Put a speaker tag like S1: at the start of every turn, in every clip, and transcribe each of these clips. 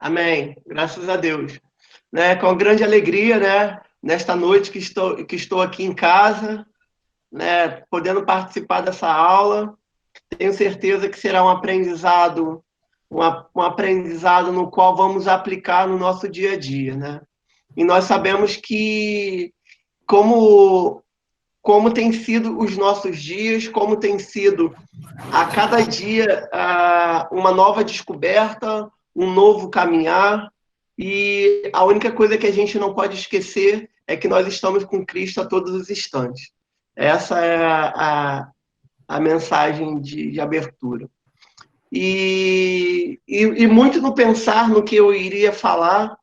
S1: Amém. Graças a Deus. Né, com grande alegria, né, nesta noite que estou aqui em casa, né, podendo participar dessa aula. Tenho certeza que será um aprendizado, um aprendizado no qual vamos aplicar no nosso dia a dia, né? E nós sabemos que como tem sido os nossos dias, como tem sido a cada dia uma nova descoberta, um novo caminhar, e a única coisa que a gente não pode esquecer é que nós estamos com Cristo a todos os instantes. Essa é a mensagem de abertura. E muito no pensar no que eu iria falar,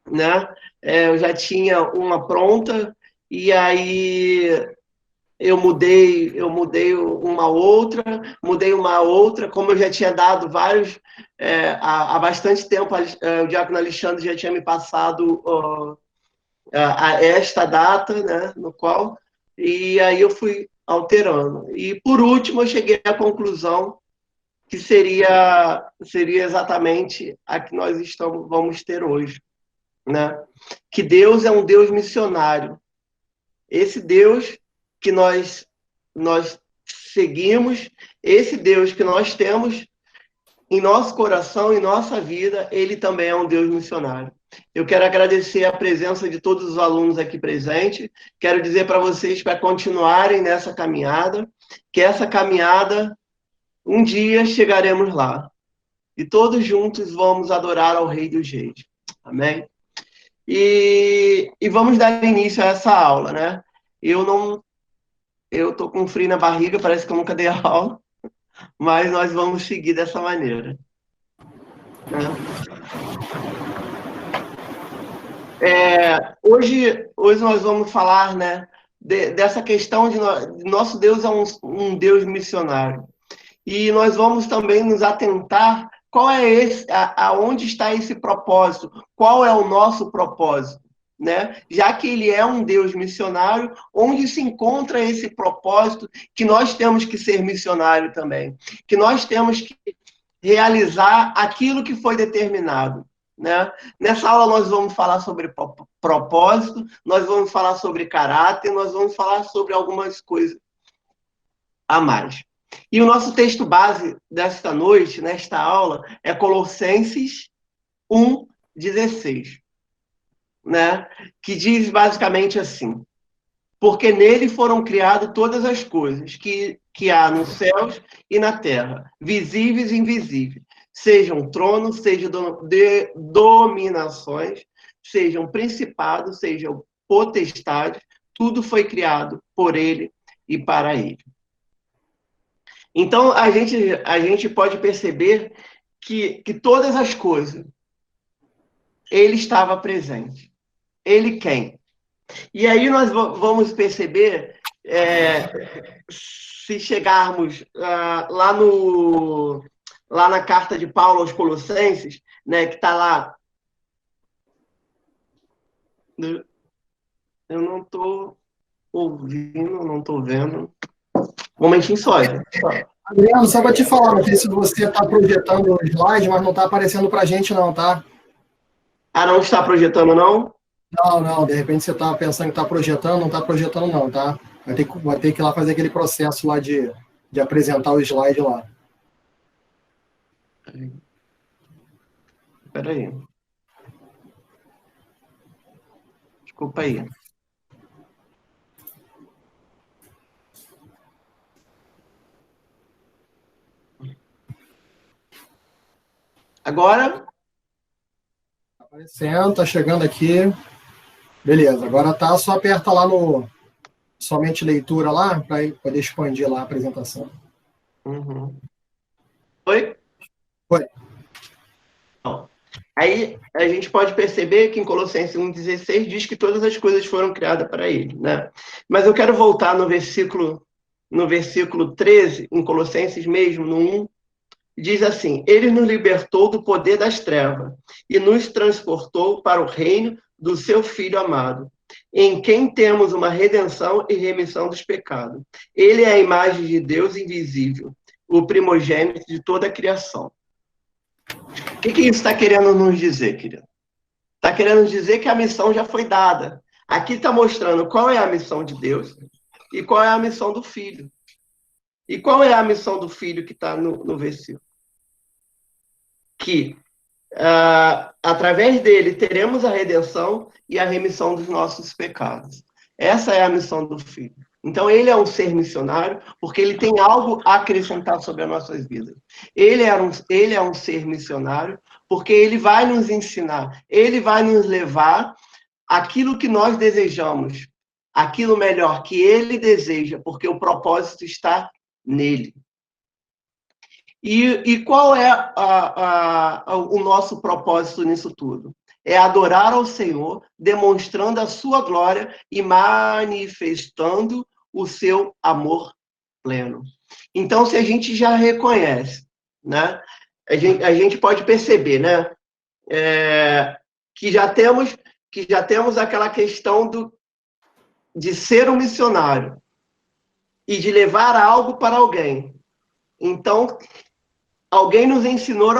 S1: né? Eu já tinha uma pronta, e aí eu mudei uma outra, como eu já tinha dado vários, há bastante tempo, o diácono Alexandre já tinha me passado a esta data, né, no qual, e aí eu fui alterando. E, por último, eu cheguei à conclusão que seria exatamente a que nós vamos ter hoje, né? Que Deus é um Deus missionário. Esse Deus que nós seguimos, esse Deus que nós temos em nosso coração, em nossa vida, ele também é um Deus missionário. Eu quero agradecer a presença de todos os alunos aqui presentes. Quero dizer para vocês para continuarem nessa caminhada, que essa caminhada, um dia chegaremos lá. E todos juntos vamos adorar ao Rei dos Reis. Amém? E vamos dar início a essa aula, né? Eu tô com frio na barriga, parece que eu nunca dei aula, mas nós vamos seguir dessa maneira. Hoje nós vamos falar, né, dessa questão de nosso Deus é um Deus missionário. E nós vamos também nos atentar qual é aonde está esse propósito, qual é o nosso propósito, né? Já que ele é um Deus missionário, onde se encontra esse propósito que nós temos que ser missionário também, que nós temos que realizar aquilo que foi determinado, né? Nessa aula nós vamos falar sobre propósito, nós vamos falar sobre caráter, nós vamos falar sobre algumas coisas a mais. E o nosso texto base desta noite, nesta aula, é Colossenses 1:16, né? Que diz basicamente assim: porque nele foram criadas todas as coisas que há nos céus e na terra, visíveis e invisíveis, sejam tronos, sejam dominações, sejam principados, sejam potestades, tudo foi criado por ele e para ele. Então, a gente pode perceber que todas as coisas, ele estava presente. Ele quem? E aí nós vamos perceber, se chegarmos lá na carta de Paulo aos Colossenses, né, que está lá. Eu não estou ouvindo, não estou vendo. Um momentinho só.
S2: Adriano, só para te falar, não sei se você está projetando o slide, mas não está aparecendo para a gente não, tá?
S1: Ah, não está projetando, não?
S2: Não, de repente você está pensando que está projetando, não está projetando não, tá? Vai ter que ir lá fazer aquele processo lá de apresentar o slide lá.
S1: Espera aí. Desculpa aí. Agora?
S2: Tá aparecendo, tá chegando aqui. Beleza, agora tá, só aperta lá no somente leitura lá, para poder expandir lá a apresentação.
S1: Uhum. Oi?
S2: Oi.
S1: Então, aí a gente pode perceber que em Colossenses 1:16 diz que todas as coisas foram criadas para ele, né? Mas eu quero voltar no versículo 13, em Colossenses mesmo, no 1, diz assim: ele nos libertou do poder das trevas e nos transportou para o reino do seu Filho amado, em quem temos uma redenção e remissão dos pecados. Ele é a imagem de Deus invisível, o primogênito de toda a criação. O que isso está querendo nos dizer, querido? Está querendo dizer que a missão já foi dada. Aqui está mostrando qual é a missão de Deus e qual é a missão do Filho. E qual é a missão do Filho que está no versículo? Que através dele teremos a redenção e a remissão dos nossos pecados. Essa é a missão do Filho. Então, ele é um ser missionário, porque ele tem algo a acrescentar sobre as nossas vidas. Ele é um ser missionário, porque ele vai nos ensinar, ele vai nos levar aquilo que nós desejamos, aquilo melhor que ele deseja, porque o propósito está nele. E qual é o nosso propósito nisso tudo? É adorar ao Senhor, demonstrando a sua glória e manifestando o seu amor pleno. Então, se a gente já reconhece, né, a gente pode perceber, né, que já temos aquela questão de ser um missionário e de levar algo para alguém. Então, alguém nos ensinou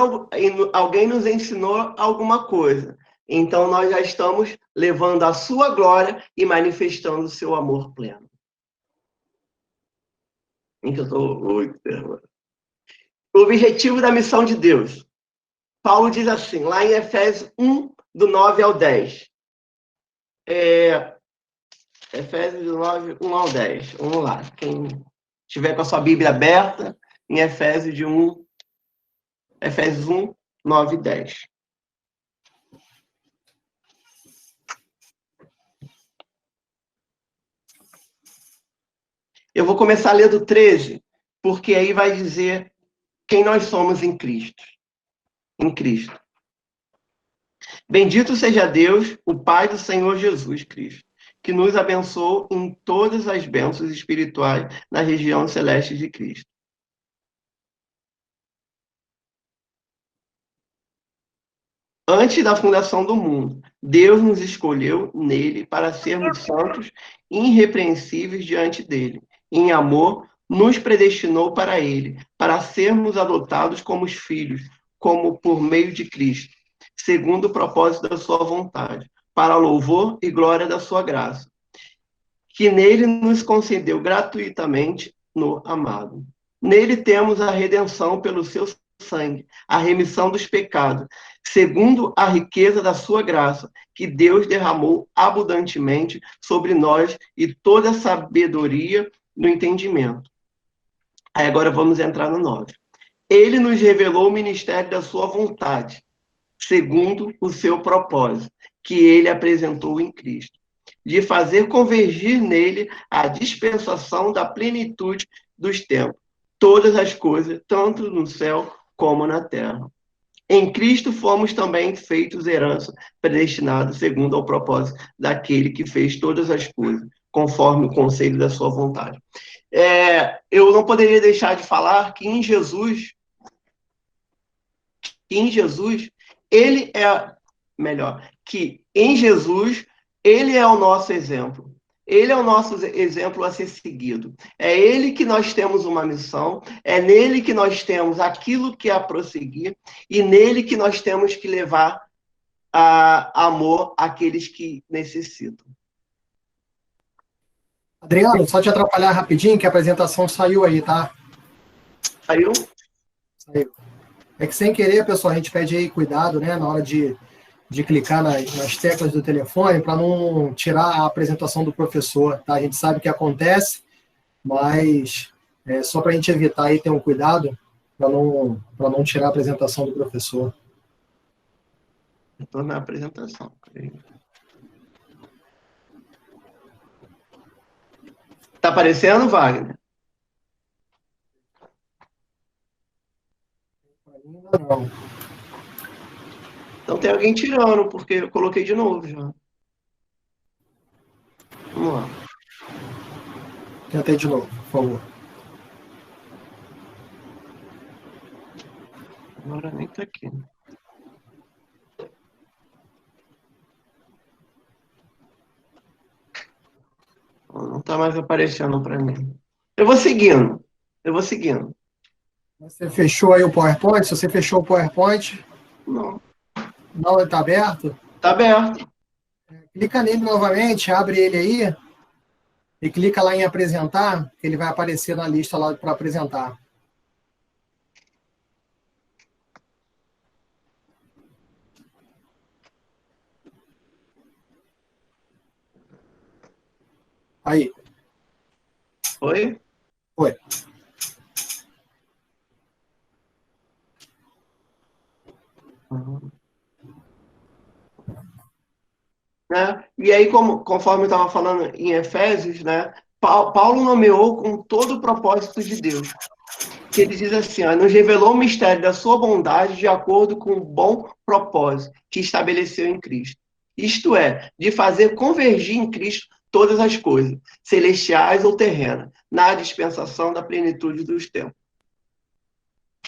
S1: alguma coisa. Então, nós já estamos levando a sua glória e manifestando o seu amor pleno. O objetivo da missão de Deus. Paulo diz assim, lá em Efésios 1, do 9 ao 10. Efésios 9, 1 ao 10. Vamos lá. Quem estiver com a sua Bíblia aberta, em Efésios 1, 9 e 10. Eu vou começar a ler do 13, porque aí vai dizer quem nós somos em Cristo. Em Cristo. Bendito seja Deus, o Pai do Senhor Jesus Cristo, que nos abençoou em todas as bênçãos espirituais na região celeste de Cristo. Antes da fundação do mundo, Deus nos escolheu nele para sermos santos e irrepreensíveis diante dele. Em amor, nos predestinou para ele, para sermos adotados como os filhos, como por meio de Cristo, segundo o propósito da sua vontade, para louvor e glória da sua graça, que nele nos concedeu gratuitamente no amado. Nele temos a redenção pelo seu sangue, a remissão dos pecados, segundo a riqueza da sua graça, que Deus derramou abundantemente sobre nós e toda a sabedoria no entendimento. Aí agora vamos entrar no 9. Ele nos revelou o ministério da sua vontade, segundo o seu propósito, que ele apresentou em Cristo, de fazer convergir nele a dispensação da plenitude dos tempos, todas as coisas, tanto no céu como na terra. Em Cristo fomos também feitos herança, predestinados segundo ao propósito daquele que fez todas as coisas, conforme o conselho da sua vontade. Eu não poderia deixar de falar que em Jesus, ele é melhor, que em Jesus, ele é o nosso exemplo. Ele é o nosso exemplo a ser seguido. É ele que nós temos uma missão, é nele que nós temos aquilo que é a prosseguir, e nele que nós temos que levar amor àqueles que necessitam.
S2: Adriano, só te atrapalhar rapidinho, que a apresentação saiu aí, tá?
S1: Saiu?
S2: Saiu. É que sem querer, pessoal, a gente pede aí cuidado, né, na hora de clicar nas teclas do telefone para não tirar a apresentação do professor, tá? A gente sabe que acontece, mas só para a gente evitar aí ter um cuidado para não tirar a apresentação do professor.
S1: Eu estou na apresentação. Está aparecendo, Wagner?
S2: Ainda não.
S1: Então tem alguém tirando, porque eu coloquei de novo já. Vamos lá.
S2: Tenta aí de novo, por favor.
S1: Agora nem tá aqui. Não está mais aparecendo para mim. Eu vou seguindo.
S2: Você fechou aí o PowerPoint? Se você fechou o PowerPoint,
S1: Não.
S2: Não, está aberto?
S1: Está aberto.
S2: Clica nele novamente, abre ele aí e clica lá em apresentar, que ele vai aparecer na lista lá para apresentar. Aí.
S1: Foi?
S2: Foi.
S1: Uhum. Né? E aí, conforme eu estava falando em Efésios, né, Paulo nomeou com todo o propósito de Deus. Que ele diz assim, ó, nos revelou o mistério da sua bondade de acordo com o bom propósito que estabeleceu em Cristo. Isto é, de fazer convergir em Cristo todas as coisas, celestiais ou terrenas, na dispensação da plenitude dos tempos.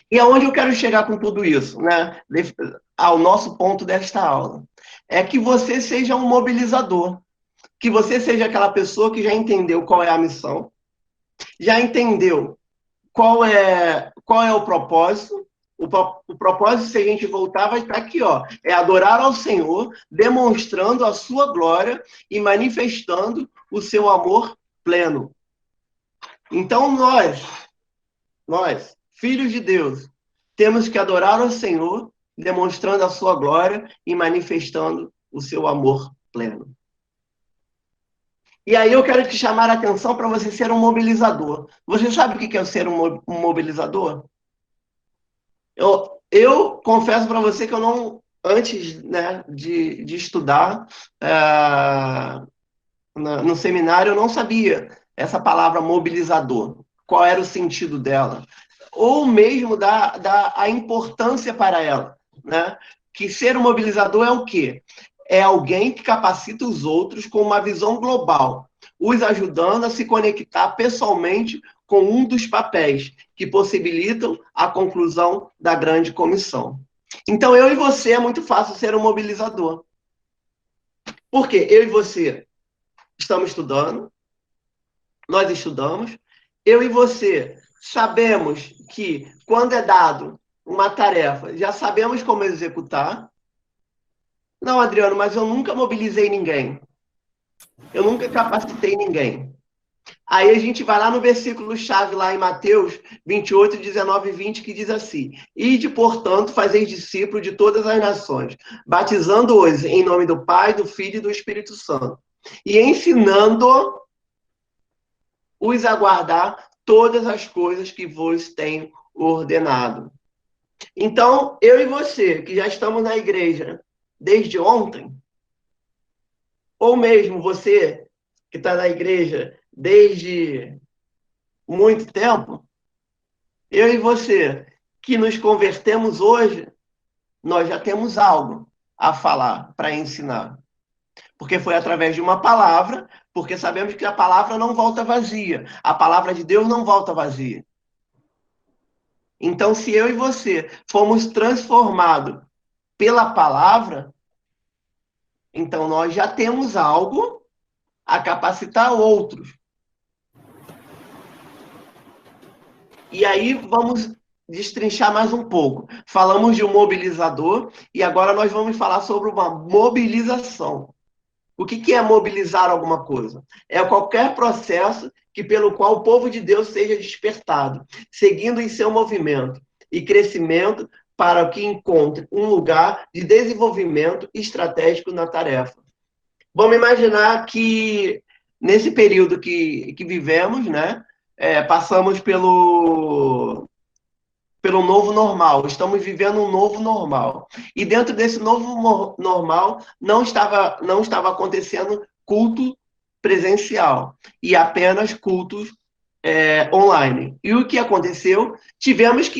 S1: E aonde eu quero chegar com tudo isso, né? Ao nosso ponto desta aula, é que você seja um mobilizador, que você seja aquela pessoa que já entendeu qual é a missão, já entendeu qual é o propósito. O propósito, se a gente voltar, vai estar aqui, ó. É adorar ao Senhor, demonstrando a sua glória e manifestando o seu amor pleno. Então, nós, filhos de Deus, temos que adorar ao Senhor, demonstrando a sua glória e manifestando o seu amor pleno. E aí eu quero te chamar a atenção para você ser um mobilizador. Você sabe o que é ser um mobilizador? Eu confesso para você que eu não, antes, né, de estudar no seminário, eu não sabia essa palavra mobilizador, qual era o sentido dela, ou mesmo a importância para ela, né? Que ser um mobilizador é o quê? É alguém que capacita os outros com uma visão global, os ajudando a se conectar pessoalmente com um dos papéis que possibilitam a conclusão da grande comissão. Então, eu e você é muito fácil ser um mobilizador. Por quê? Eu e você estamos estudando, nós estudamos, eu e você sabemos que quando é dado uma tarefa, já sabemos como executar. Não, Adriano, mas eu nunca mobilizei ninguém. Eu nunca capacitei ninguém. Aí a gente vai lá no versículo-chave, lá em Mateus 28, 19 e 20, que diz assim: Ide, portanto, fazeis discípulos de todas as nações, batizando-os em nome do Pai, do Filho e do Espírito Santo, e ensinando-os a guardar todas as coisas que vos tenho ordenado. Então, eu e você, que já estamos na igreja desde ontem, ou mesmo você que está na igreja desde muito tempo, eu e você que nos convertemos hoje, nós já temos algo a falar, para ensinar. Porque foi através de uma palavra, porque sabemos que a palavra não volta vazia. A palavra de Deus não volta vazia. Então, se eu e você fomos transformados pela palavra, então nós já temos algo a capacitar outros. E aí vamos destrinchar mais um pouco. Falamos de um mobilizador e agora nós vamos falar sobre uma mobilização. O que é mobilizar alguma coisa? É qualquer processo pelo qual o povo de Deus seja despertado, seguindo em seu movimento e crescimento para que encontre um lugar de desenvolvimento estratégico na tarefa. Vamos imaginar que nesse período que vivemos, né, passamos pelo novo normal, estamos vivendo um novo normal. E dentro desse novo normal não estava acontecendo culto presencial, e apenas cultos online. E o que aconteceu? Tivemos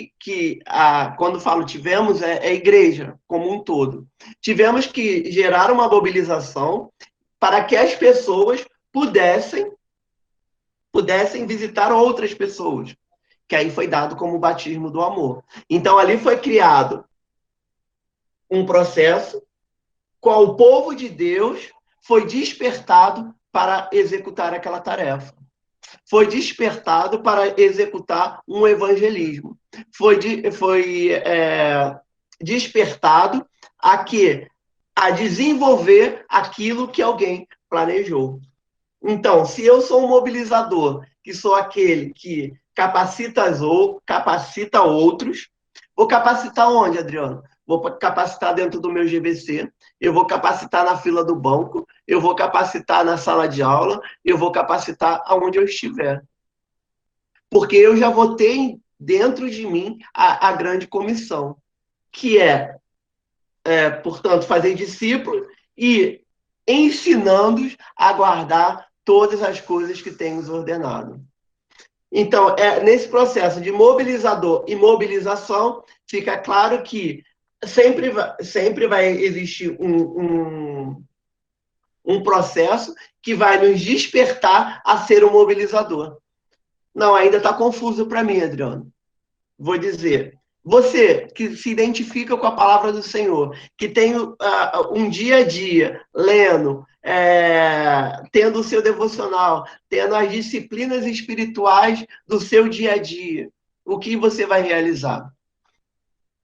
S1: quando falo tivemos, é a igreja como um todo. Tivemos que gerar uma mobilização para que as pessoas pudessem visitar outras pessoas, que aí foi dado como o batismo do amor. Então, ali foi criado um processo qual o povo de Deus foi despertado para executar aquela tarefa. Foi despertado para executar um evangelismo. Foi despertado a quê? A desenvolver aquilo que alguém planejou. Então, se eu sou um mobilizador, que sou aquele que capacita outros, vou capacitar onde, Adriano? Vou capacitar dentro do meu GVC, eu vou capacitar na fila do banco, eu vou capacitar na sala de aula, eu vou capacitar aonde eu estiver. Porque eu já vou ter dentro de mim a grande comissão, que portanto, fazer discípulos e ensinando-os a guardar todas as coisas que temos ordenado. Então, nesse processo de mobilizador e mobilização, fica claro que sempre vai existir um processo que vai nos despertar a ser um mobilizador. Não, ainda está confuso para mim, Adriano. Vou dizer, você que se identifica com a palavra do Senhor, que tem um dia a dia lendo, tendo o seu devocional, tendo as disciplinas espirituais do seu dia a dia, o que você vai realizar?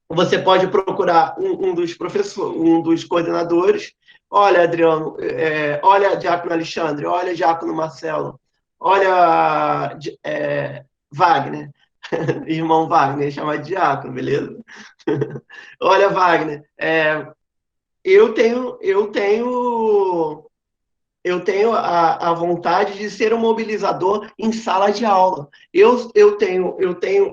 S1: Você pode procurar um dos professores, um dos coordenadores. Olha, Adriano, olha, Diácono Alexandre, olha, Diácono Marcelo, olha, Wagner. Irmão Wagner, chamar de diácono, beleza? Olha, Wagner, eu tenho a vontade de ser um mobilizador em sala de aula. Eu tenho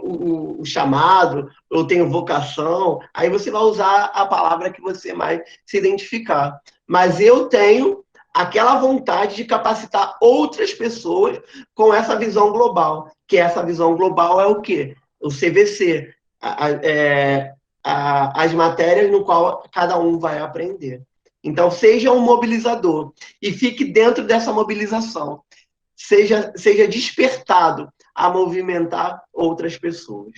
S1: o chamado, eu tenho vocação, aí você vai usar a palavra que você mais se identificar. Mas eu tenho aquela vontade de capacitar outras pessoas com essa visão global, que essa visão global é o quê? O CVC, as matérias no qual cada um vai aprender. Então, seja um mobilizador e fique dentro dessa mobilização. Seja despertado a movimentar outras pessoas.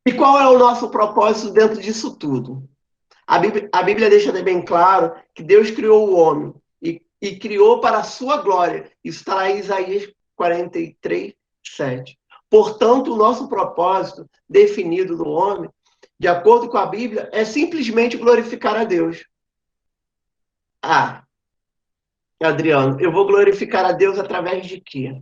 S1: E qual é o nosso propósito dentro disso tudo? A Bíblia deixa bem claro que Deus criou o homem e criou para a sua glória. Isso está lá em Isaías 43, 7. Portanto, o nosso propósito definido no homem, de acordo com a Bíblia, é simplesmente glorificar a Deus. Adriano, eu vou glorificar a Deus através de quê?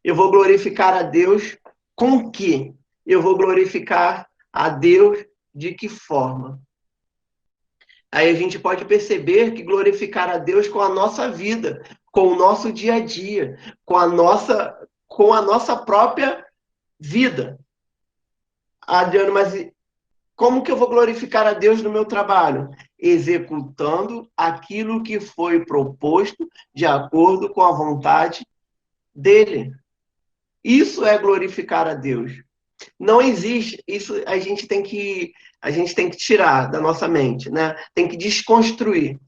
S1: Eu vou glorificar a Deus com quê? Eu vou glorificar a Deus de que forma? Aí a gente pode perceber que glorificar a Deus com a nossa vida, com o nosso dia a dia, com a nossa própria vida. Adriano, mas como que eu vou glorificar a Deus no meu trabalho? Executando aquilo que foi proposto de acordo com a vontade dele. Isso é glorificar a Deus. Não existe, isso a gente tem que tirar da nossa mente, né? Tem que desconstruir.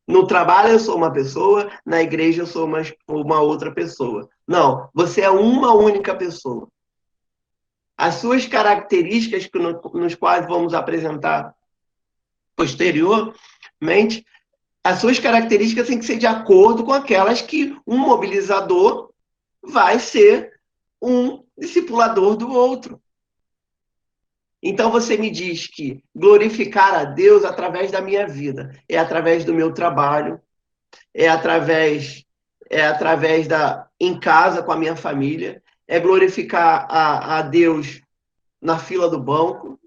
S1: No trabalho eu sou uma pessoa, na igreja eu sou uma outra pessoa. Não, você é uma única pessoa. As suas características nos quais vamos apresentar posteriormente, as suas características têm que ser de acordo com aquelas que um mobilizador vai ser um discipulador do outro. Então você me diz que glorificar a Deus através da minha vida, é através do meu trabalho, é através em casa com a minha família, é glorificar a Deus na fila do banco,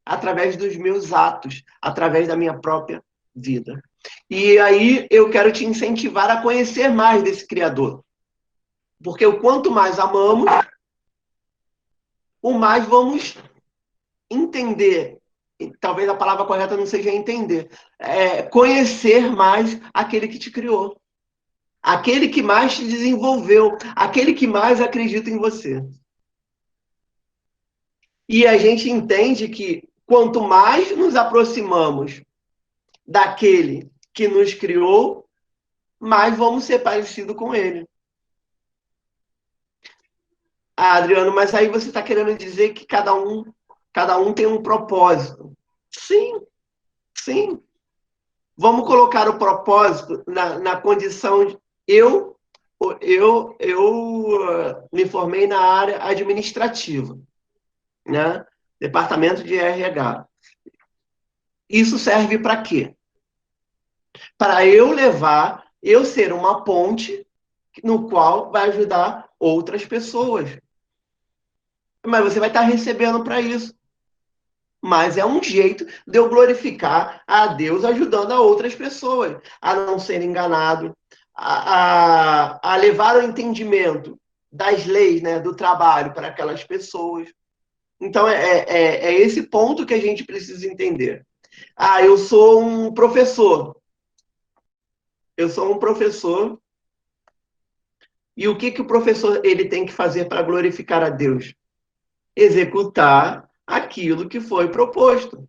S1: através dos meus atos, através da minha própria vida. E aí eu quero te incentivar a conhecer mais desse Criador. Porque o quanto mais amamos, o mais vamos entender. Talvez a palavra correta não seja entender. Conhecer mais aquele que te criou. Aquele que mais te desenvolveu. Aquele que mais acredita em você. E a gente entende que quanto mais nos aproximamos daquele que nos criou, mais vamos ser parecidos com ele. Adriano, mas aí você está querendo dizer que cada um tem um propósito. Sim, sim. Vamos colocar o propósito na condição de... Eu me formei na área administrativa. né? Departamento de RH. Isso serve para quê? Para eu ser uma ponte no qual vai ajudar outras pessoas. Mas você vai estar recebendo para isso. Mas é um jeito de eu glorificar a Deus ajudando a outras pessoas a não ser enganado, a levar o entendimento das leis, né, do trabalho para aquelas pessoas. Então, é esse ponto que a gente precisa entender. Ah, eu sou um professor. Eu sou um professor. E o que o professor ele tem que fazer para glorificar a Deus? Executar aquilo que foi proposto.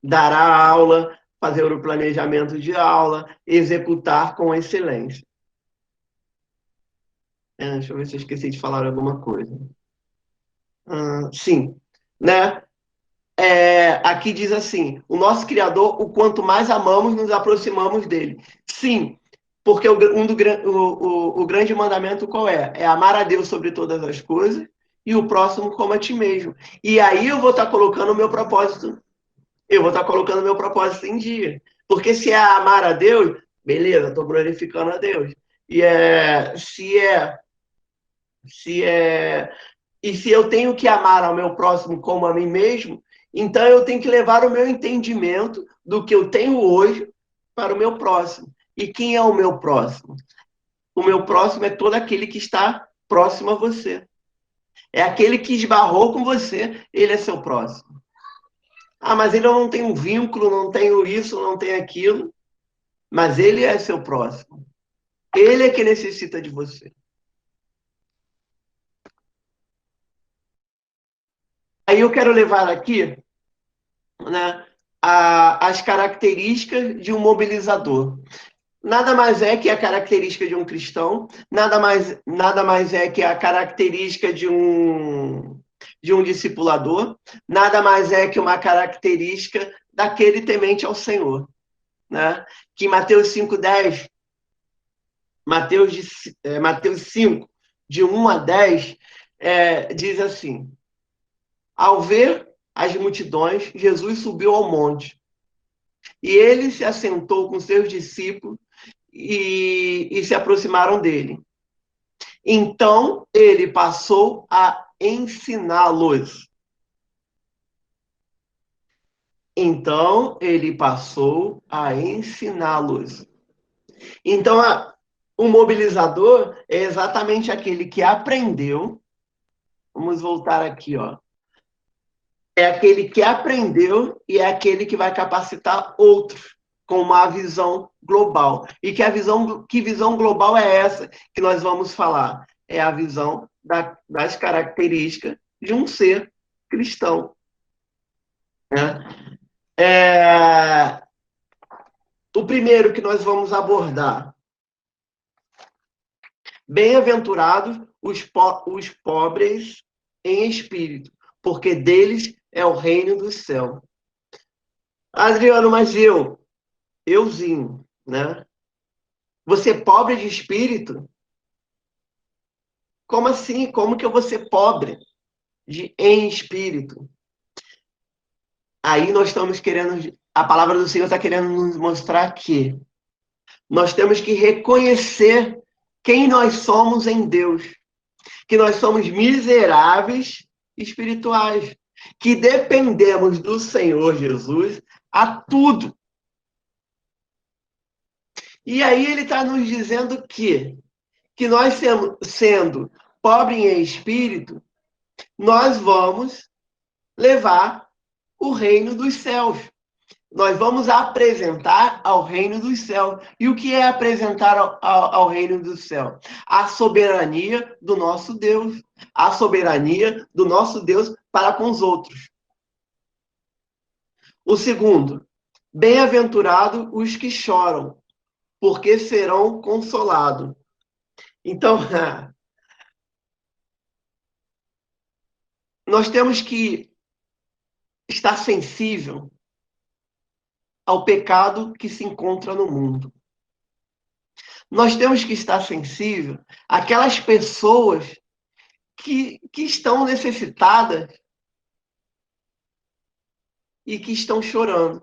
S1: Dar a aula, fazer o planejamento de aula, executar com excelência. Deixa eu ver se eu esqueci de falar alguma coisa. Sim, né? Aqui diz assim: o nosso Criador, o quanto mais amamos, nos aproximamos dele. Sim, porque o grande mandamento qual é? É amar a Deus sobre todas as coisas e o próximo como a ti mesmo. E aí eu vou estar colocando o meu propósito, em dia. Porque se é amar a Deus, beleza, estou glorificando a Deus. E se é e se eu tenho que amar ao meu próximo como a mim mesmo, então eu tenho que levar o meu entendimento do que eu tenho hoje para o meu próximo. E quem é o meu próximo? O meu próximo é todo aquele que está próximo a você. É aquele que esbarrou com você, ele é seu próximo. Ah, mas ele não tem um vínculo, não tenho isso, não tem aquilo. Mas ele é seu próximo. Ele é que necessita de você. Aí eu quero levar aqui, né, as características de um mobilizador. Nada mais é que a característica de um cristão, nada mais é que a característica de um discipulador, nada mais é que uma característica daquele temente ao Senhor. Né? Que Mateus 5,10, Mateus 5, de 1 a 10, diz assim: ao ver as multidões, Jesus subiu ao monte, e ele se assentou com seus discípulos e se aproximaram dele. Então ele passou a ensiná-los. Então, o mobilizador é exatamente aquele que aprendeu. Vamos voltar aqui, ó. É aquele que aprendeu e é aquele que vai capacitar outros com uma visão global. E que visão global é essa que nós vamos falar? É a visão das características de um ser cristão. Né? O primeiro que nós vamos abordar: bem-aventurados os pobres em espírito, porque deles é o reino do céu. Adriano, mas euzinho, né? Você é pobre de espírito? Como assim? Como que eu vou ser pobre em espírito? Aí nós estamos querendo, a palavra do Senhor está querendo nos mostrar que nós temos que reconhecer quem nós somos em Deus, que nós somos miseráveis espirituais, que dependemos do Senhor Jesus a tudo. E aí ele está nos dizendo que nós sendo pobres em espírito, nós vamos levar o reino dos céus. Nós vamos apresentar ao reino dos céus. E o que é apresentar ao reino dos céus? A soberania do nosso Deus. A soberania do nosso Deus para com os outros. O segundo, bem-aventurados os que choram, porque serão consolados. Então, nós temos que estar sensível ao pecado que se encontra no mundo. Nós temos que estar sensível àquelas pessoas que estão necessitadas e que estão chorando.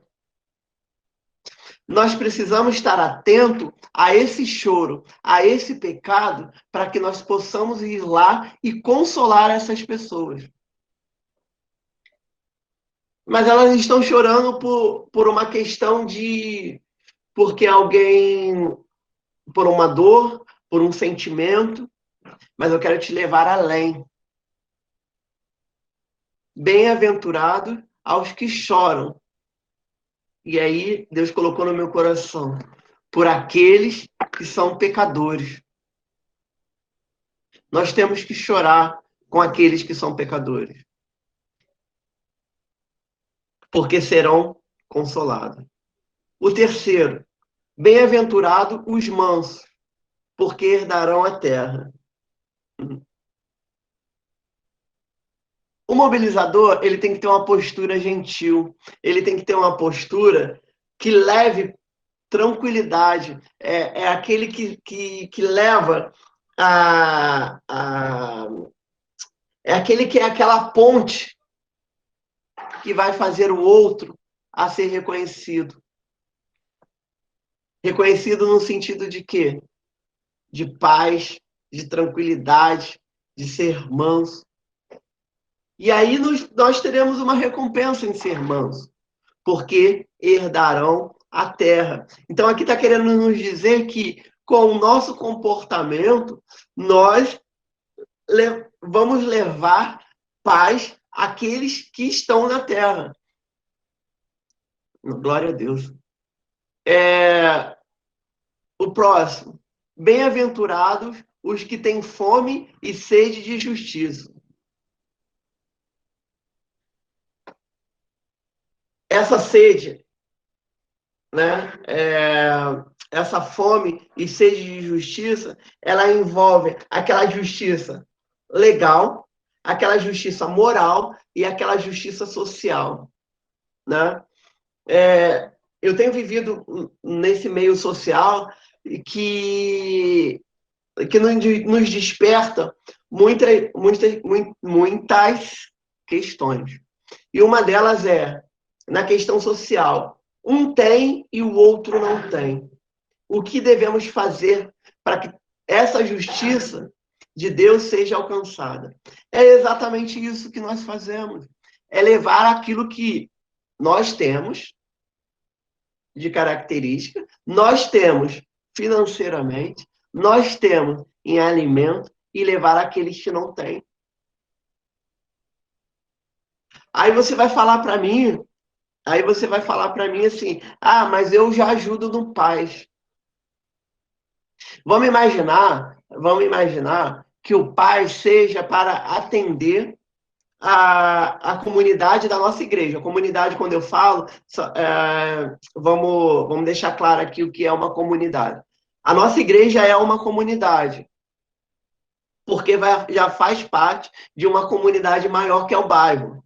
S1: Nós precisamos estar atento a esse choro, a esse pecado, para que nós possamos ir lá e consolar essas pessoas. Mas elas estão chorando por uma questão de... porque alguém... por uma dor, por um sentimento, mas eu quero te levar além. Bem-aventurado aos que choram. E aí, Deus colocou no meu coração, por aqueles que são pecadores. Nós temos que chorar com aqueles que são pecadores, porque serão consolados. O terceiro, bem-aventurado os mansos, porque herdarão a terra. O mobilizador, ele tem que ter uma postura gentil, ele tem que ter uma postura que leve tranquilidade, é aquele que leva é aquele que é aquela ponte que vai fazer o outro a ser reconhecido. Reconhecido no sentido de quê? De paz, de tranquilidade, de ser manso. E aí nós teremos uma recompensa em ser manso, porque herdarão a terra. Então aqui está querendo nos dizer que com o nosso comportamento, nós vamos levar paz àqueles que estão na terra. Glória a Deus. O próximo. Bem-aventurados os que têm fome e sede de justiça. Essa sede, né? Essa fome e sede de justiça, ela envolve aquela justiça legal, aquela justiça moral e aquela justiça social, né? Eu tenho vivido nesse meio social que nos desperta muitas questões. E uma delas é na questão social. Um tem e o outro não tem. O que devemos fazer para que essa justiça de Deus seja alcançada? É exatamente isso que nós fazemos. É levar aquilo que nós temos de característica, nós temos financeiramente, nós temos em alimento e levar aqueles que não têm. Aí você vai falar para mim assim, mas eu já ajudo no paz. Vamos imaginar que o paz seja para atender a comunidade da nossa igreja. A comunidade, quando eu falo, vamos deixar claro aqui o que é uma comunidade. A nossa igreja é uma comunidade, porque já faz parte de uma comunidade maior que é o bairro.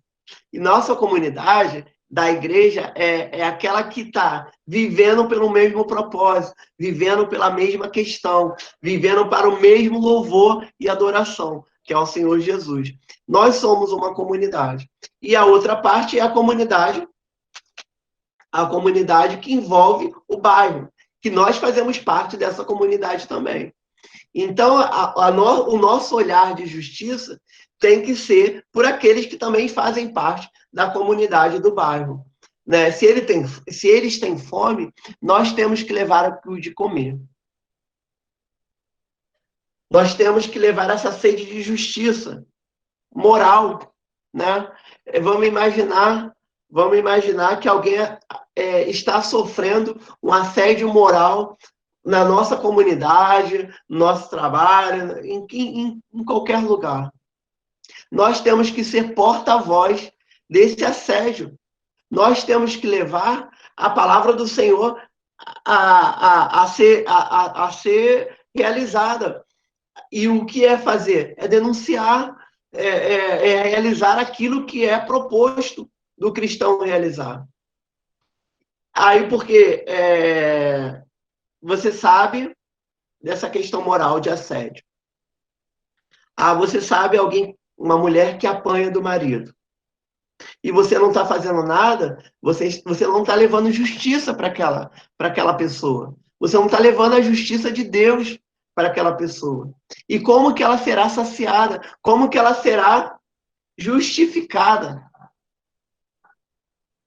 S1: E nossa comunidade da igreja é aquela que está vivendo pelo mesmo propósito, vivendo pela mesma questão, vivendo para o mesmo louvor e adoração, que é o Senhor Jesus. Nós somos uma comunidade. E a outra parte é a comunidade que envolve o bairro, que nós fazemos parte dessa comunidade também. Então, o nosso olhar de justiça tem que ser por aqueles que também fazem parte da comunidade do bairro. Né? Se eles têm fome, nós temos que levar aquilo de comer. Nós temos que levar essa sede de justiça moral. Né? Vamos imaginar que alguém está sofrendo um assédio moral na nossa comunidade, no nosso trabalho, em qualquer lugar. Nós temos que ser porta-voz desse assédio. Nós temos que levar a palavra do Senhor a ser realizada. E o que é fazer? É denunciar, é realizar aquilo que é proposto do cristão realizar. Aí, porque você sabe dessa questão moral de assédio. Você sabe uma mulher que apanha do marido. e você não está fazendo nada, você não está levando justiça para aquela pessoa. Você não está levando a justiça de Deus para aquela pessoa. E como que ela será saciada? Como que ela será justificada?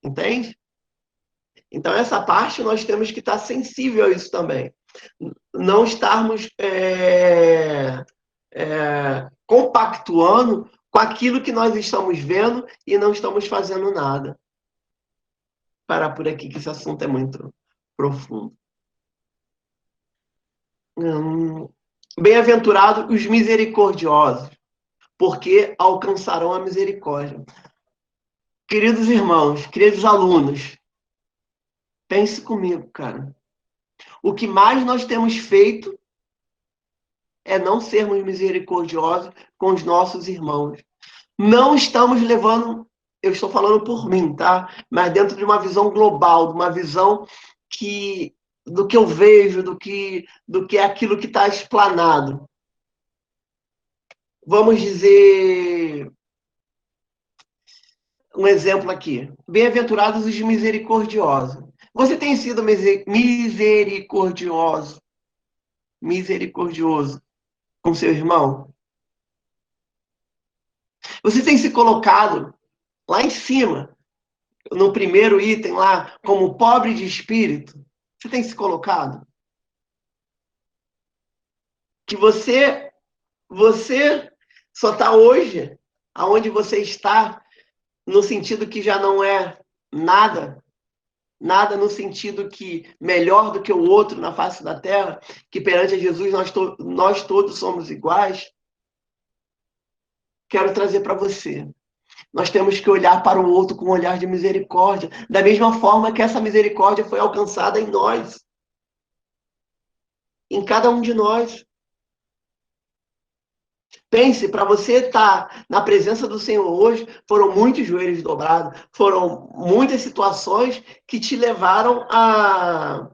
S1: Entende? Então, essa parte nós temos que estar sensível a isso também. Não estarmos compactuando com aquilo que nós estamos vendo e não estamos fazendo nada. Parar por aqui, que esse assunto é muito profundo. Bem-aventurados os misericordiosos, porque alcançarão a misericórdia. Queridos irmãos, queridos alunos, pense comigo, cara. O que mais nós temos feito é não sermos misericordiosos com os nossos irmãos. Não estamos levando, eu estou falando por mim, tá? Mas dentro de uma visão global, de uma visão do que eu vejo, do que é aquilo que está explanado. Vamos dizer um exemplo aqui. Bem-aventurados os misericordiosos. Você tem sido misericordioso com seu irmão? Você tem se colocado lá em cima, no primeiro item lá, como pobre de espírito? Você tem se colocado? Que você só está hoje aonde você está, no sentido que já não é nada no sentido que melhor do que o outro na face da terra, que perante a Jesus nós todos somos iguais. Quero trazer para você. Nós temos que olhar para o outro com um olhar de misericórdia, da mesma forma que essa misericórdia foi alcançada em nós, em cada um de nós. Pense, para você estar na presença do Senhor hoje, foram muitos joelhos dobrados, foram muitas situações que te levaram a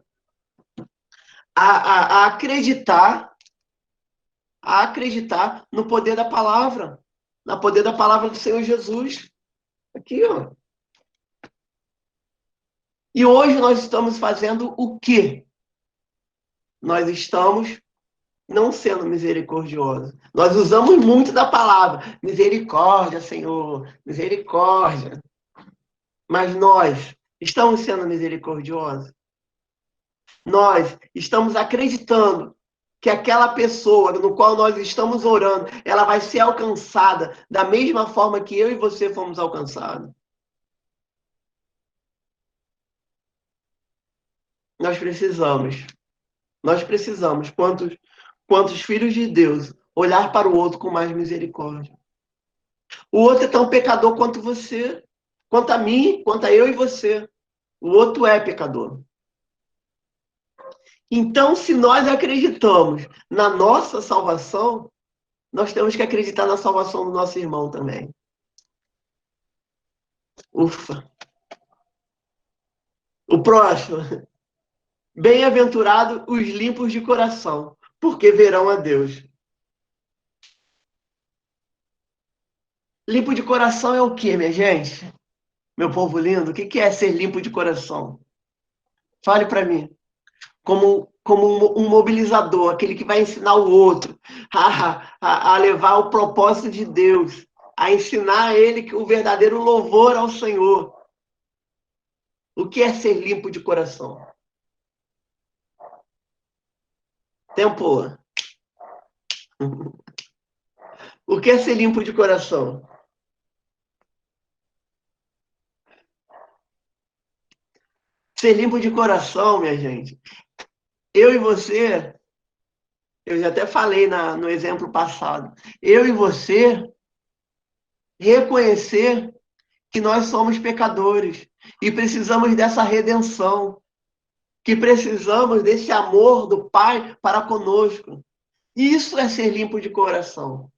S1: acreditar no poder da palavra, no poder da palavra do Senhor Jesus. Aqui, ó. E hoje nós estamos fazendo o quê? Nós estamos não sendo misericordiosos. Nós usamos muito da palavra. Misericórdia, Senhor. Misericórdia. Mas nós estamos sendo misericordiosos. Nós estamos acreditando que aquela pessoa no qual nós estamos orando, ela vai ser alcançada da mesma forma que eu e você fomos alcançados. Nós precisamos, quantos filhos de Deus, olhar para o outro com mais misericórdia. O outro é tão pecador quanto você, quanto a mim, quanto a eu e você. O outro é pecador. Então, se nós acreditamos na nossa salvação, nós temos que acreditar na salvação do nosso irmão também. Ufa! O próximo. Bem-aventurados os limpos de coração, porque verão a Deus. Limpo de coração é o quê, minha gente? Meu povo lindo, o que é ser limpo de coração? Fale para mim. Como um mobilizador, aquele que vai ensinar o outro a levar o propósito de Deus, a ensinar a ele que o verdadeiro louvor ao Senhor. O que é ser limpo de coração? Tempo. O que é ser limpo de coração? Ser limpo de coração, minha gente. Eu e você, eu já até falei no exemplo passado, eu e você reconhecer que nós somos pecadores e precisamos dessa redenção, que precisamos desse amor do Pai para conosco. Isso é ser limpo de coração.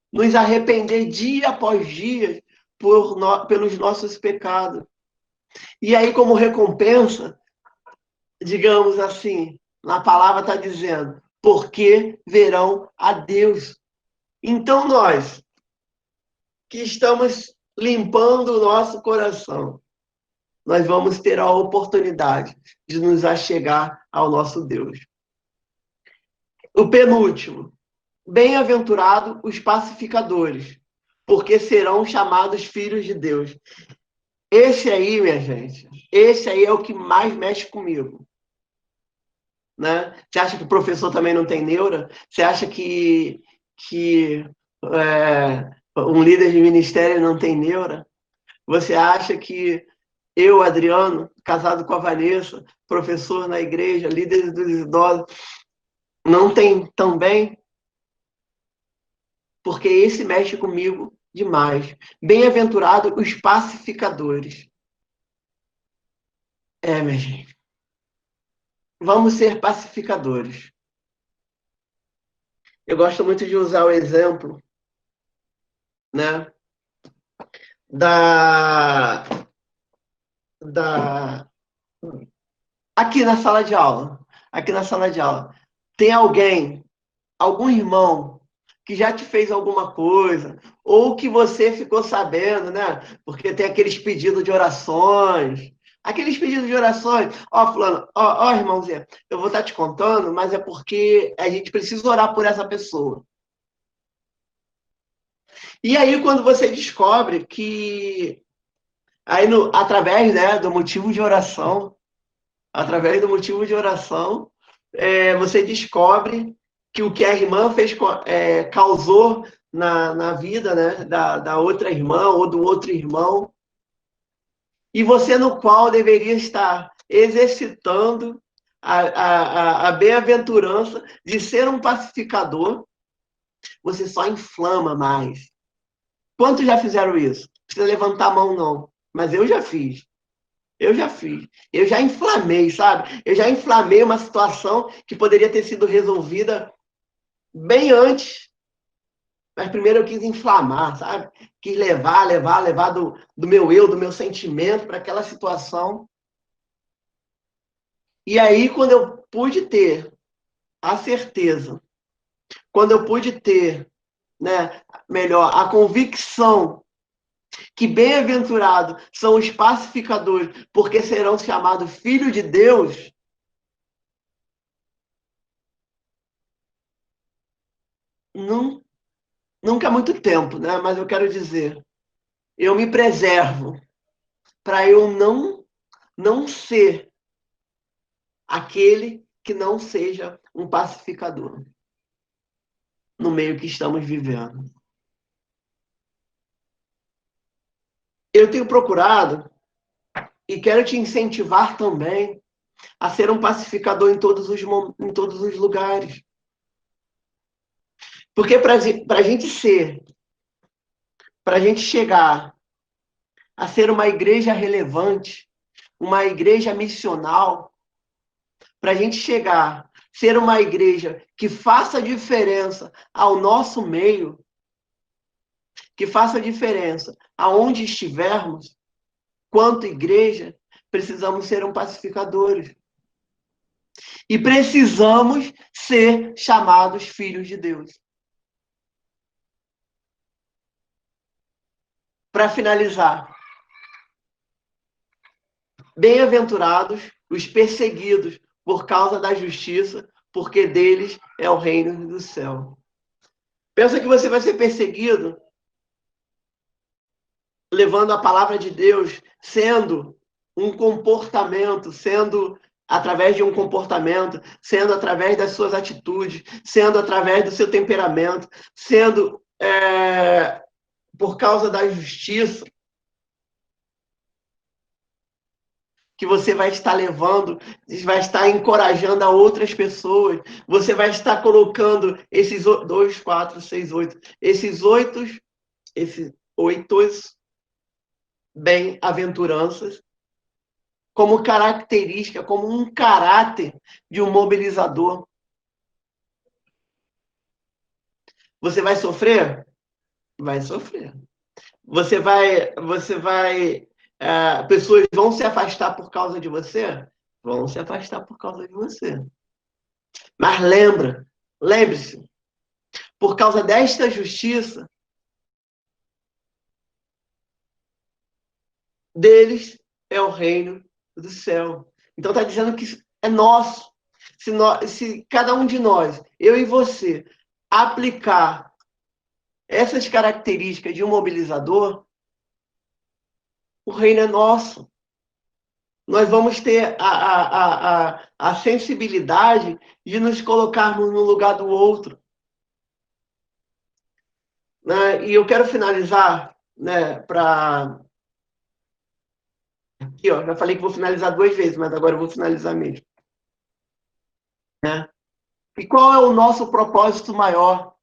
S1: Nos arrepender dia após dia pelos nossos pecados. E aí, como recompensa, digamos assim, na palavra está dizendo, porque verão a Deus. Então nós, que estamos limpando o nosso coração, nós vamos ter a oportunidade de nos achegar ao nosso Deus. O penúltimo. Bem-aventurado os pacificadores, porque serão chamados filhos de Deus. Esse aí, minha gente, esse aí é o que mais mexe comigo. Né? Você acha que o professor também não tem neura? Você acha que um líder de ministério não tem neura? Você acha que eu, Adriano, casado com a Vanessa, professor na igreja, líder dos idosos, não tem também? Porque esse mexe comigo demais. Bem-aventurado os pacificadores. Minha gente. Vamos ser pacificadores. Eu gosto muito de usar o exemplo, né, da aqui na sala de aula. Aqui na sala de aula. Tem alguém, algum irmão que já te fez alguma coisa, ou que você ficou sabendo, né? Porque tem aqueles pedidos de orações. Aqueles pedidos de orações. Ó, fulano, ó, irmãozinho, eu vou estar te contando, mas é porque a gente precisa orar por essa pessoa. E aí, quando você descobre que, aí através, né, do motivo de oração, você descobre que o que a irmã fez causou na vida, né, da outra irmã ou do outro irmão, e você no qual deveria estar exercitando a bem-aventurança de ser um pacificador, você só inflama mais. Quantos já fizeram isso? Não precisa levantar a mão, não. Mas eu já fiz. Eu já fiz. Eu já inflamei, sabe? Eu já inflamei uma situação que poderia ter sido resolvida bem antes. Mas primeiro eu quis inflamar, sabe? Quis levar do meu eu, do meu sentimento para aquela situação. E aí, quando eu pude ter a certeza, quando eu pude ter, né, melhor, a convicção que bem-aventurados são os pacificadores, porque serão chamados filhos de Deus, não, nunca há muito tempo, né? Mas eu quero dizer, eu me preservo para eu não ser aquele que não seja um pacificador no meio que estamos vivendo. Eu tenho procurado e quero te incentivar também a ser um pacificador em todos os lugares. Porque para a gente chegar a ser uma igreja relevante, uma igreja missional, para a gente chegar a ser uma igreja que faça diferença ao nosso meio, que faça diferença aonde estivermos, quanto igreja, precisamos ser um pacificadores. E precisamos ser chamados filhos de Deus. Para finalizar, bem-aventurados os perseguidos por causa da justiça, porque deles é o reino do céu. Pensa que você vai ser perseguido levando a palavra de Deus, sendo um comportamento, sendo através de um comportamento, sendo através das suas atitudes, sendo através do seu temperamento, sendo por causa da justiça, que você vai estar levando, vai estar encorajando a outras pessoas, você vai estar colocando esses 2, 4, 6, 8, esses oito bem-aventuranças, como característica, como um caráter de um mobilizador. Você vai sofrer? Vai sofrer. Pessoas vão se afastar por causa de você? Vão se afastar por causa de você. Mas lembre-se, por causa desta justiça, deles é o reino do céu. Então está dizendo que é nosso. Se cada um de nós, eu e você, aplicar essas características de um mobilizador, o reino é nosso. Nós vamos ter a sensibilidade de nos colocarmos no lugar do outro. Né? E eu quero finalizar, né, aqui, ó, já falei que vou finalizar 2 vezes, mas agora eu vou finalizar mesmo. Né? E qual é o nosso propósito maior?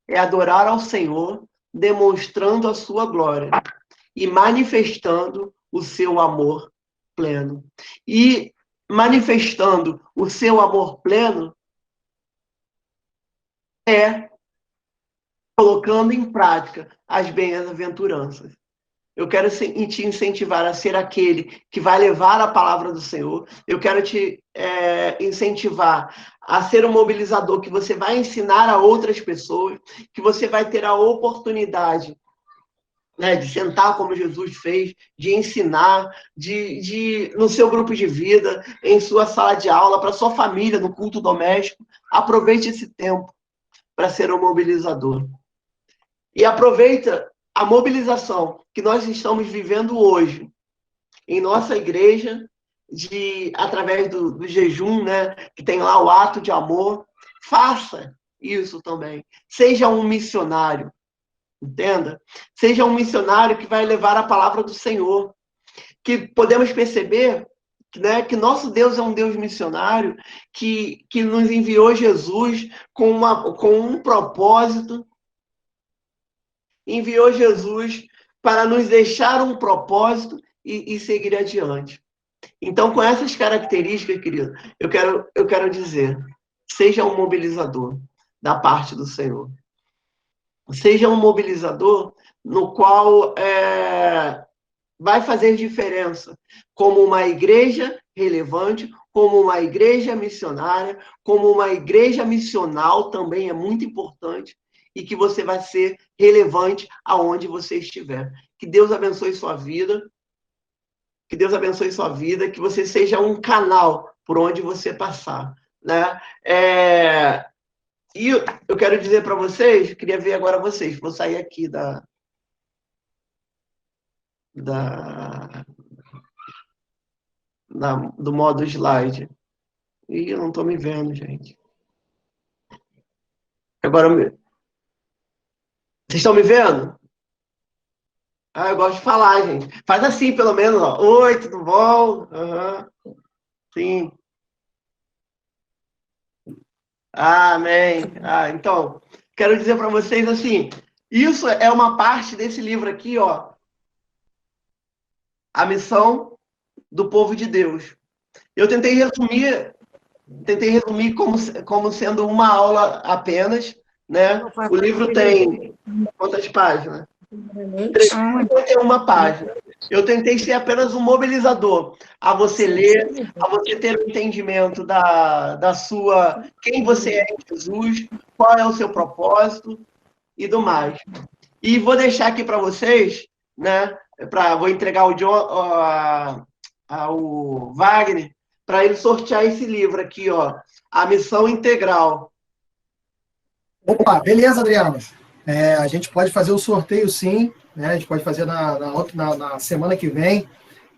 S1: É adorar ao Senhor, demonstrando a sua glória e manifestando o seu amor pleno. E manifestando o seu amor pleno é colocando em prática as bem-aventuranças. Eu quero te incentivar a ser aquele que vai levar a palavra do Senhor. Eu quero te incentivar a ser um mobilizador que você vai ensinar a outras pessoas, que você vai ter a oportunidade, né, de sentar como Jesus fez, de ensinar, no seu grupo de vida, em sua sala de aula, para sua família, no culto doméstico. Aproveite esse tempo para ser um mobilizador. E aproveita a mobilização que nós estamos vivendo hoje em nossa igreja, através do jejum, né, que tem lá o ato de amor. Faça isso também. Seja um missionário, entenda? Seja um missionário que vai levar a palavra do Senhor. Que podemos perceber, né, que nosso Deus é um Deus missionário, que nos enviou Jesus com um propósito, enviou Jesus para nos deixar um propósito e seguir adiante. Então, com essas características, querido, eu quero dizer, seja um mobilizador da parte do Senhor. Seja um mobilizador no qual vai fazer diferença, como uma igreja relevante, como uma igreja missionária, como uma igreja missional também é muito importante, e que você vai ser relevante aonde você estiver. Que Deus abençoe sua vida, que Deus abençoe sua vida, que você seja um canal por onde você passar, né? E eu quero dizer para vocês, queria ver agora vocês, vou sair aqui do modo slide. E eu não estou me vendo, gente. Agora, vocês estão me vendo? Ah, eu gosto de falar, gente. Faz assim, pelo menos, ó. Oi, tudo bom? Uhum. Sim. Amém. Então, quero dizer para vocês assim, isso é uma parte desse livro aqui, ó. A missão do povo de Deus. Eu tentei resumir como sendo uma aula apenas, né? O livro tem quantas páginas? 351 páginas. Eu tentei ser apenas um mobilizador, a você ler, a você ter um entendimento da sua, quem você é em Jesus, qual é o seu propósito e do mais. E vou deixar aqui para vocês, né? Vou entregar ao Wagner para ele sortear esse livro aqui, ó, A Missão Integral.
S2: Opa, beleza, Adriano. A gente pode fazer o sorteio, sim, né? A gente pode fazer na semana que vem.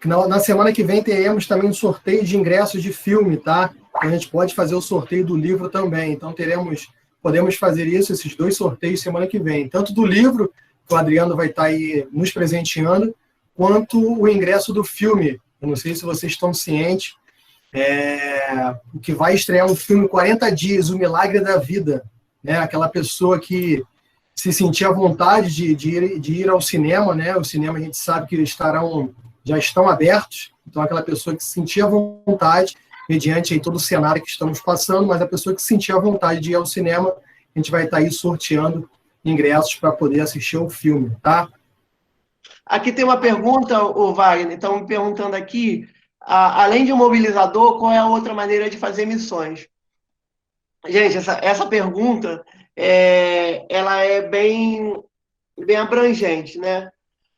S2: Na semana que vem teremos também um sorteio de ingressos de filme, tá? A gente pode fazer o sorteio do livro também. Então podemos fazer esses 2 sorteios semana que vem. Tanto do livro, que o Adriano vai estar aí nos presenteando, quanto o ingresso do filme. Eu não sei se vocês estão cientes, que vai estrear um filme 40 Dias, O Milagre da Vida. Né? Aquela pessoa que se sentir à vontade de ir ao cinema, né? O cinema a gente sabe que já estão abertos, então aquela pessoa que se sentir à vontade, mediante aí todo o cenário que estamos passando, mas a pessoa que se sentir à vontade de ir ao cinema, a gente vai estar aí sorteando ingressos para poder assistir ao filme, tá?
S1: Aqui tem uma pergunta, o Wagner, estão me perguntando aqui, além de um mobilizador, qual é a outra maneira de fazer missões? Gente, essa pergunta ela é bem abrangente, né?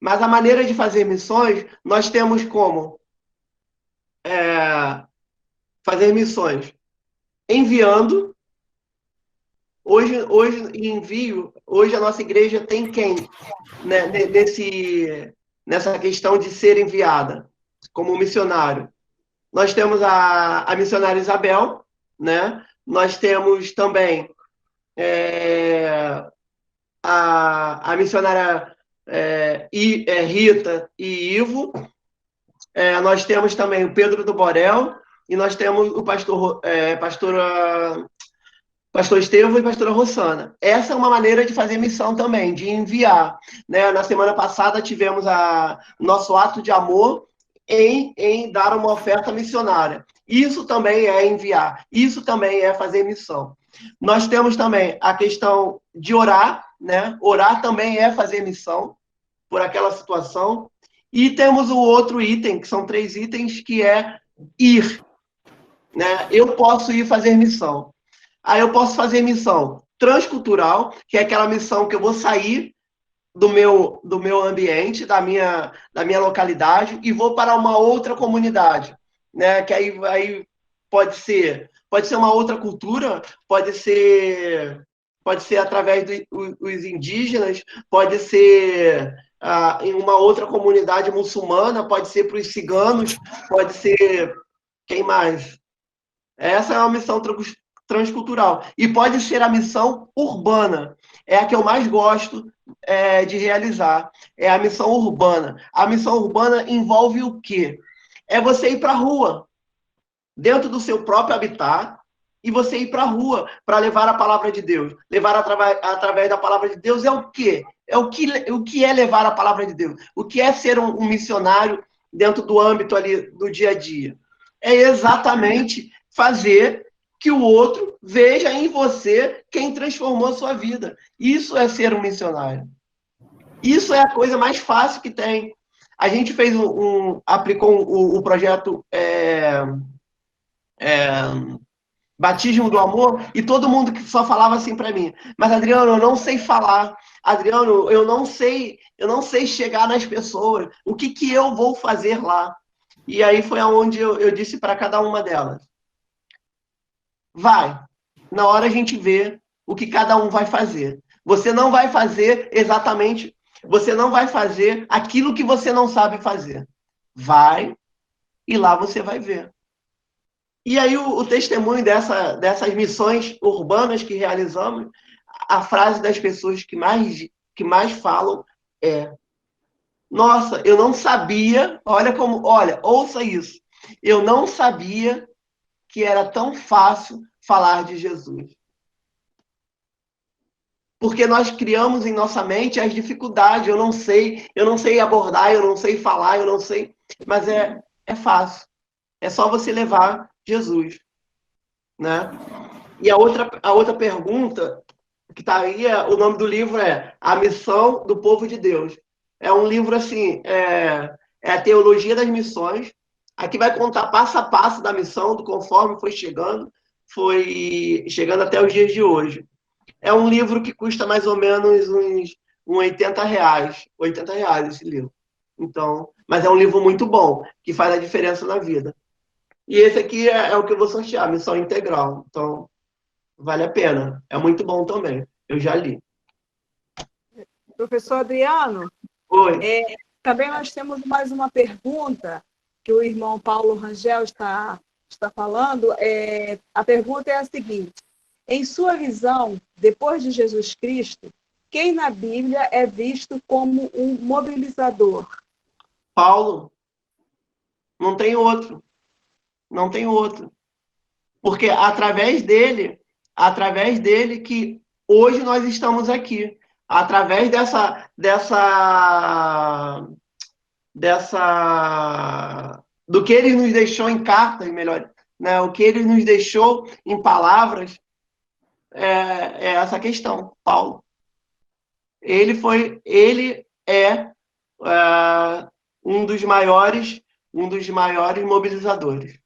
S1: Mas a maneira de fazer missões, nós temos como fazer missões enviando. Hoje envio, hoje a nossa igreja tem quem, né, nessa questão de ser enviada como missionário. Nós temos a missionária Isabel, né? Nós temos também a missionária Rita e Ivo. Nós temos também o Pedro do Borel e nós temos o pastor Estevão e pastora Rossana. Essa é uma maneira de fazer missão também, de enviar. Né? Na semana passada tivemos nosso ato de amor em dar uma oferta missionária. Isso também é enviar. Isso também é fazer missão. Nós temos também a questão de orar, né? Orar também é fazer missão por aquela situação. E temos o outro item, que são 3 itens, que é ir. Né? Eu posso ir fazer missão. Aí eu posso fazer missão transcultural, que é aquela missão que eu vou sair do meu ambiente, da minha localidade, e vou para uma outra comunidade. Né? Que aí pode ser uma outra cultura, pode ser através dos indígenas, pode ser em uma outra comunidade muçulmana, pode ser para os ciganos, pode ser... Quem mais? Essa é uma missão transcultural. E pode ser a missão urbana. É a que eu mais gosto de realizar. É a missão urbana. A missão urbana envolve o quê? É você ir para a rua, dentro do seu próprio habitat, e você ir para a rua para levar a palavra de Deus. Levar através da palavra de Deus é o quê? O que é levar a palavra de Deus? O que é ser um missionário dentro do âmbito ali do dia a dia? É exatamente fazer que o outro veja em você quem transformou a sua vida. Isso é ser um missionário. Isso é a coisa mais fácil que tem. A gente fez aplicou o projeto Batismo do Amor, e todo mundo que só falava assim para mim: mas Adriano, eu não sei falar. Adriano, eu não sei chegar nas pessoas. O que eu vou fazer lá? E aí foi aonde eu disse para cada uma delas: vai. Na hora a gente vê o que cada um vai fazer. Você não vai fazer exatamente, você não vai fazer aquilo que você não sabe fazer. Vai, e lá você vai ver. E aí o testemunho dessas missões urbanas que realizamos, a frase das pessoas que mais falam é: nossa, eu não sabia, olha, ouça isso. Eu não sabia que era tão fácil falar de Jesus. Porque nós criamos em nossa mente as dificuldades. Eu não sei abordar, eu não sei falar, eu não sei, mas é fácil. É só você levar Jesus, né? E a outra pergunta que está aí, o nome do livro é A Missão do Povo de Deus. É um livro assim, é a teologia das missões. Aqui vai contar passo a passo da missão, do conforme foi chegando até os dias de hoje. É um livro que custa mais ou menos uns R$ 80. R$ 80 esse livro. Então, mas é um livro muito bom, que faz a diferença na vida. E esse aqui é o que eu vou sortear, Missão Integral. Então, vale a pena. É muito bom também. Eu já li.
S3: Professor Adriano,
S1: Oi.
S3: Também nós temos mais uma pergunta que o irmão Paulo Rangel está falando. A pergunta é a seguinte: em sua visão, depois de Jesus Cristo, quem na Bíblia é visto como um mobilizador?
S1: Paulo. Não tem outro. Não tem outro. Porque através dele que hoje nós estamos aqui. Através do que ele nos deixou em cartas, melhor, né? O que ele nos deixou em palavras, é essa questão, Paulo. Ele é um dos maiores mobilizadores.